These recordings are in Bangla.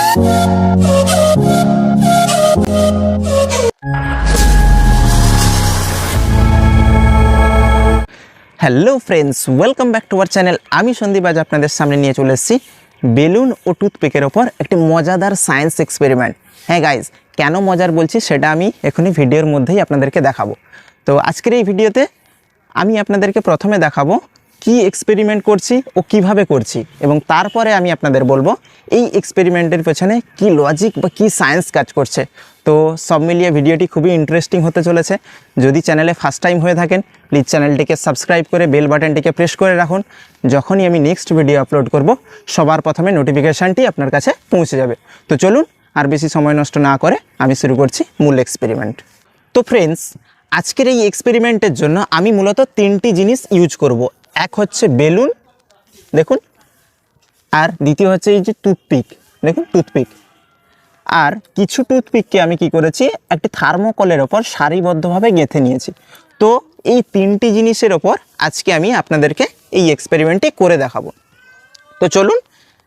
Hello friends, welcome back to our channel. আমি সন্দীপ আজ আপনাদের সামনে নিয়ে চলে এসেছি বেলুন ও টুথপিকের ওপর একটি মজাদার সায়েন্স এক্সপেরিমেন্ট। হ্যাঁ গাইজ, কেন মজার বলছি সেটা আমি এখনই ভিডিওর মধ্যেই আপনাদেরকে দেখাবো। তো আজকের এই ভিডিওতে আমি আপনাদেরকে প্রথমে দেখাবো কি এক্সপেরিমেন্ট করছি ও কিভাবে করছি, এবং তারপরে আমি আপনাদের বলবো এই এক্সপেরিমেন্টের পেছনে কি লজিক বা কি সায়েন্স কাজ করছে। তো সব মিলিয়ে ভিডিওটি খুবই ইন্টারেস্টিং হতে চলেছে। যদি চ্যানেলে ফার্স্ট টাইম হয়ে থাকেন প্লিজ চ্যানেলটিকে সাবস্ক্রাইব করে বেল বাটনটিকে প্রেস করে রাখুন। যখনই আমি নেক্সট ভিডিও আপলোড করব সবার প্রথমে নোটিফিকেশানটি আপনার কাছে পৌঁছে যাবে। তো চলুন আর বেশি সময় নষ্ট না করে আমি শুরু করছি মূল এক্সপেরিমেন্ট। তো ফ্রেন্ডস, আজকের এই এক্সপেরিমেন্টের জন্য আমি মূলত তিনটি জিনিস ইউজ করব। এক হচ্ছে বেলুন, দেখুন, আর দ্বিতীয় হচ্ছে এই যে টুথপিক, দেখুন টুথপিক। আর কিছু টুথপিককে আমি কি করেছি, একটি থার্মোকলের ওপর সারিবদ্ধভাবে গেঁথে নিয়েছি। তো এই তিনটি জিনিসের ওপর আজকে আমি আপনাদেরকে এই এক্সপেরিমেন্টটি করে দেখাবো। তো চলুন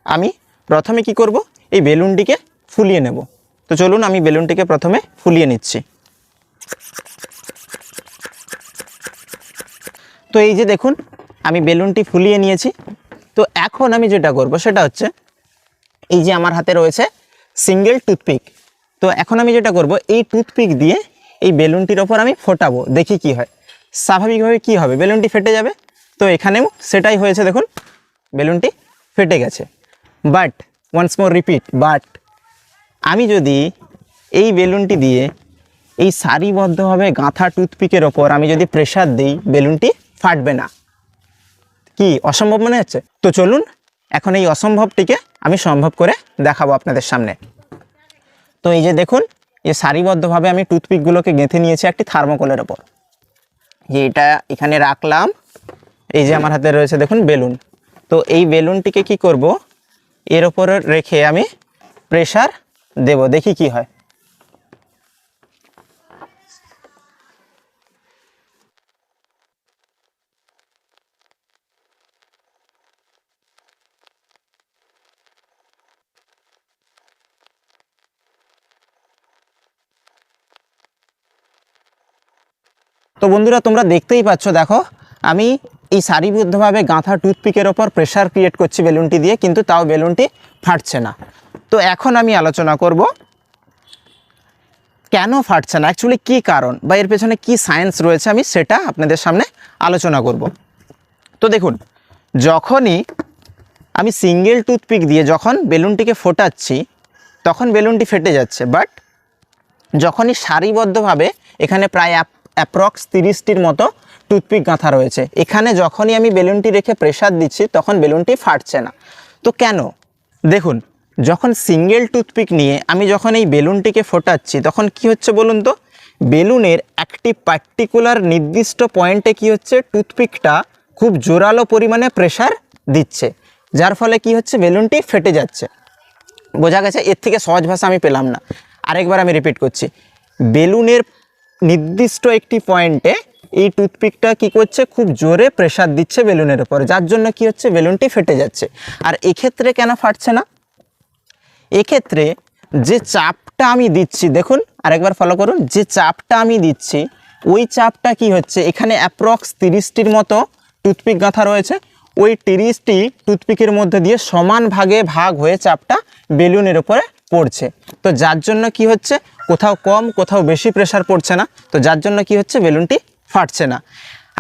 আমি প্রথমে কি করব, এই বেলুনটিকে ফুলিয়ে নেব। তো চলুন আমি বেলুনটিকে প্রথমে ফুলিয়ে নিচ্ছি। তো এই যে দেখুন আমি বেলুনটি ফুলিয়ে নিয়েছি। তো এখন আমি যেটা করব সেটা হচ্ছে এই যে আমার হাতে রয়েছে সিঙ্গেল টুথপিক। তো এখন আমি যেটা করব, এই টুথপিক দিয়ে এই বেলুনটির ওপর আমি ফোটাবো, দেখি কি হয়। স্বাভাবিকভাবে কি হবে, বেলুনটি ফেটে যাবে। তো এখানেও সেটাই হয়েছে, দেখুন বেলুনটি ফেটে গেছে। But once more repeat, but আমি যদি এই বেলুনটি দিয়ে এই সারিবদ্ধভাবে গাঁথা টুথপিকের ওপর আমি যদি প্রেসার দিই, বেলুনটি ফাটবে না। কি অসম্ভব মনে হচ্ছে? তো চলুন এখন এই অসম্ভবটিকে আমি সম্ভব করে দেখাবো আপনাদের সামনে। তো এই যে দেখুন, এই সারিবদ্ধভাবে আমি টুথপিকগুলোকে গেঁথে নিয়েছি একটি থার্মোকলের ওপর। যে এটা এখানে রাখলাম, এই যে আমার হাতে রয়েছে দেখুন বেলুন। তো এই বেলুনটিকে কি করব, এর ওপরে রেখে আমি প্রেসার দেব, দেখি কি হয়। তো বন্ধুরা তোমরা দেখতেই পাচ্ছ, দেখো আমি এই সারিবদ্ধভাবে গাঁথা টুথপিকের ওপর প্রেসার ক্রিয়েট করছি বেলুনটি দিয়ে, কিন্তু তাও বেলুনটি ফাটছে না। তো এখন আমি আলোচনা করব কেন ফাটছে না, অ্যাকচুয়ালি কী কারণ বা এর পেছনে কী সায়েন্স রয়েছে, আমি সেটা আপনাদের সামনে আলোচনা করব। তো দেখুন, যখনই আমি সিঙ্গেল টুথপিক দিয়ে যখন বেলুনটিকে ফোটাচ্ছি তখন বেলুনটি ফেটে যাচ্ছে। বাট যখনই সারিবদ্ধভাবে এখানে প্রায় অ্যাপ্রক্স 30টির মতো টুথপিক গাঁথা রয়েছে, এখানে যখনই আমি বেলুনটি রেখে প্রেসার দিচ্ছি তখন বেলুনটি ফাটছে না। তো কেন? দেখুন, যখন সিঙ্গেল টুথপিক নিয়ে আমি যখন এই বেলুনটিকে ফোটাচ্ছি তখন কি হচ্ছে বলুন তো, বেলুনের একটি পার্টিকুলার নির্দিষ্ট পয়েন্টে কি হচ্ছে, টুথপিকটা খুব জোরালো পরিমাণে প্রেসার দিচ্ছে, যার ফলে কি হচ্ছে, বেলুনটি ফেটে যাচ্ছে। বোঝা গেছে? এর থেকে সহজ ভাষা আমি পেলাম না। আরেকবার আমি রিপিট করছি, বেলুনের নির্দিষ্ট একটি পয়েন্টে এই টুথপিকটা কি করছে, খুব জোরে প্রেসার দিচ্ছে বেলুনের উপর, যার জন্য কি হচ্ছে, বেলুনটি ফেটে যাচ্ছে। আর এক্ষেত্রে কেন ফাটছে না, এক্ষেত্রে যে চাপটা আমি দিচ্ছি, দেখুন আরেকবার ফলো করুন, যে চাপটা আমি দিচ্ছি ওই চাপটা কি হচ্ছে, এখানে অ্যাপ্রক্স 30টির মতো টুথপিক গাঁথা রয়েছে, ওই 30টি টুথপিকের মধ্যে দিয়ে সমান ভাগে ভাগ হয়ে চাপটা বেলুনের উপরে পড়ছে। তো যার জন্য কি হচ্ছে, কোথাও কম কোথাও বেশি প্রেসার পড়ছে না, তো যার জন্য কি হচ্ছে, বেলুনটি ফাটছে না।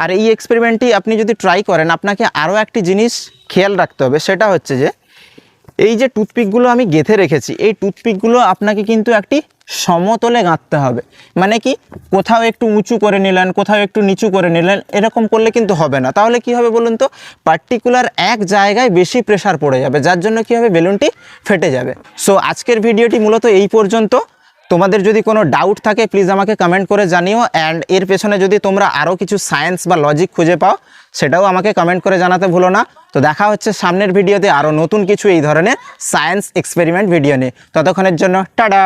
আর এই এক্সপেরিমেন্টটি আপনি যদি ট্রাই করেন, আপনাকে আরও একটি জিনিস খেয়াল রাখতে হবে, সেটা হচ্ছে যে এই যে টুথপিকগুলো আমি গেঁথে রেখেছি, এই টুথপিকগুলো আপনাকে কিন্তু একটি সমতলে গাঁথতে হবে। মানে কি, কোথাও একটু উঁচু করে নিলেন, কোথাও একটু নিচু করে নিলেন, এরকম করলে কিন্তু হবে না। তাহলে কি হবে বলুন তো, পার্টিকুলার এক জায়গায় বেশি প্রেসার পড়ে যাবে, যার জন্য কি হবে, বেলুনটি ফেটে যাবে। সো আজকের ভিডিওটি মূলত এই পর্যন্ত। তোমাদের যদি কোনো ডাউট থাকে প্লিজ আমাকে কমেন্ট করে জানিও, অ্যান্ড এর পেছনে যদি তোমরা আরও কিছু সায়েন্স বা লজিক খুঁজে পাও সেটাও আমাকে কমেন্ট করে জানাতে ভুলো না। তো দেখা হচ্ছে সামনের ভিডিওতে আরও নতুন কিছু এই ধরনের সায়েন্স এক্সপেরিমেন্ট ভিডিও নিয়ে। ততক্ষণের জন্য টাটা।